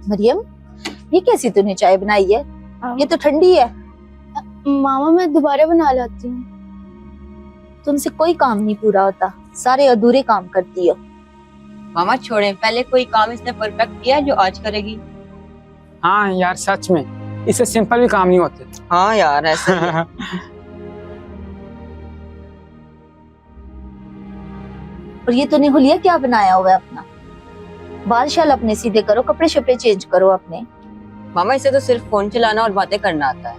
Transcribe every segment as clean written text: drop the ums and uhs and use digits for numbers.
मरियम, ये कैसी तूने चाय बनाई है? ये तो ठंडी है। मामा मैं दोबारा बना लाती हूँ। तुमसे कोई काम नहीं पूरा होता, सारे अधूरे काम करती हो। मामा छोड़े, पहले कोई काम इसने परफेक्ट किया जो आज करेगी। हाँ यार सच में, इससे सिंपल भी काम नहीं होते। हाँ यार ऐसे ही है। और ये तूने हुलिया क्या बनाया हुआ है अपना? बाल शाल अपने सीधे करो, कपड़े शपड़े चेंज करो अपने। मामा इसे तो सिर्फ फोन चलाना और बातें करना आता है।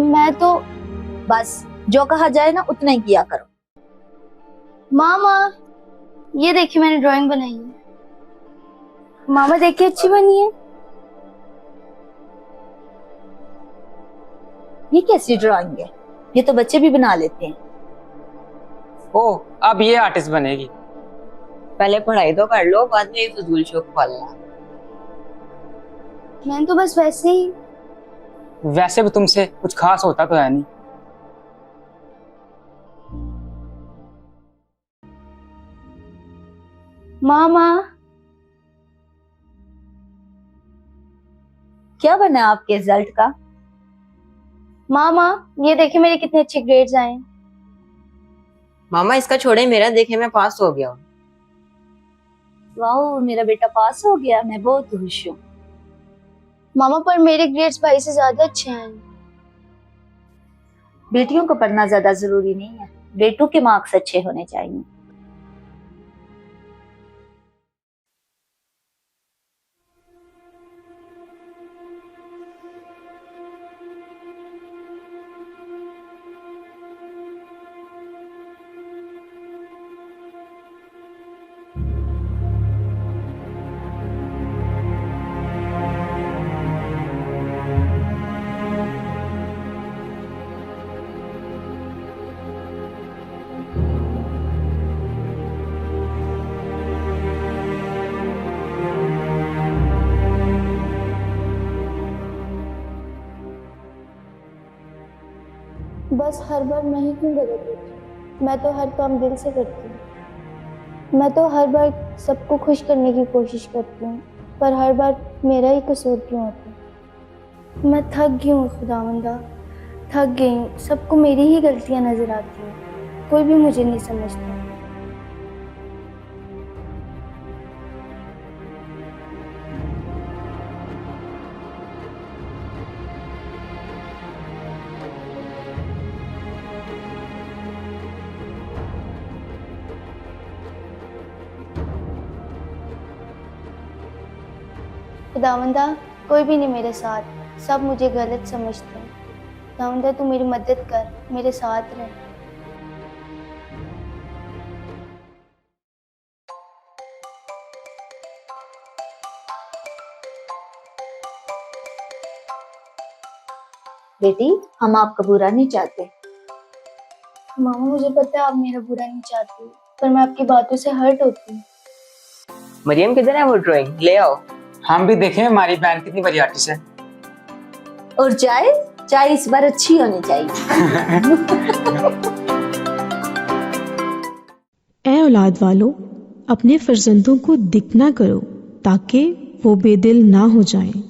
मैं तो बस जो कहा जाए ना उतना ही किया करो। मामा ये देखिए मैंने ड्राइंग बनाई है। मामा देखिए अच्छी बनी है। ये कैसी ड्राइंग है? ये तो बच्चे भी बना लेते हैं। ओह, अब ये आर्टिस्ट बनेगी। पहले पढ़ाई तो कर लो, बाद में ये फजूल शौक पालना। मैंने तो बस वैसे ही। वैसे भी तुमसे कुछ खास होता तो है नहीं। मामा क्या बना आपके रिजल्ट का? मामा ये देखिए मेरे कितने अच्छे ग्रेड्स आए हैं। मामा इसका छोड़े, मेरा देखे मैं पास हो गया हूँ। वाह, मेरा बेटा पास हो गया, मैं बहुत खुश हूँ। मामा पर मेरे ग्रेड्स भाई से ज्यादा अच्छे हैं। बेटियों को पढ़ना ज्यादा जरूरी नहीं है, बेटों के मार्क्स अच्छे होने चाहिए। बस हर बार मैं ही क्यों गलत होती? मैं तो हर काम दिल से करती हूँ। मैं तो हर बार सबको खुश करने की कोशिश करती हूँ, पर हर बार मेरा ही कसूर क्यों होता है? मैं थक गई हूँ खुदावंदा, थक गई हूँ। सबको मेरी ही गलतियाँ नजर आती हैं, कोई भी मुझे नहीं समझता। खुदावंदा कोई भी नहीं मेरे साथ, सब मुझे गलत समझते हैं। खुदावंदा तू मेरी मदद कर, मेरे साथ रह। बेटी, हम आपका बुरा नहीं चाहते। मामा मुझे पता है आप मेरा बुरा नहीं चाहती, पर मैं आपकी बातों से हर्ट होती हूँ। मरियम किधर है वो ड्राइंग? ले आओ। हम भी देखें हमारी बहन कितनी बड़ी आर्टिस्ट है। और चाय, चाय इस बार अच्छी होनी चाहिए। ऐ औलाद वालों, अपने फर्जंदों को दिख ना करो ताकि वो बेदिल ना हो जाएं।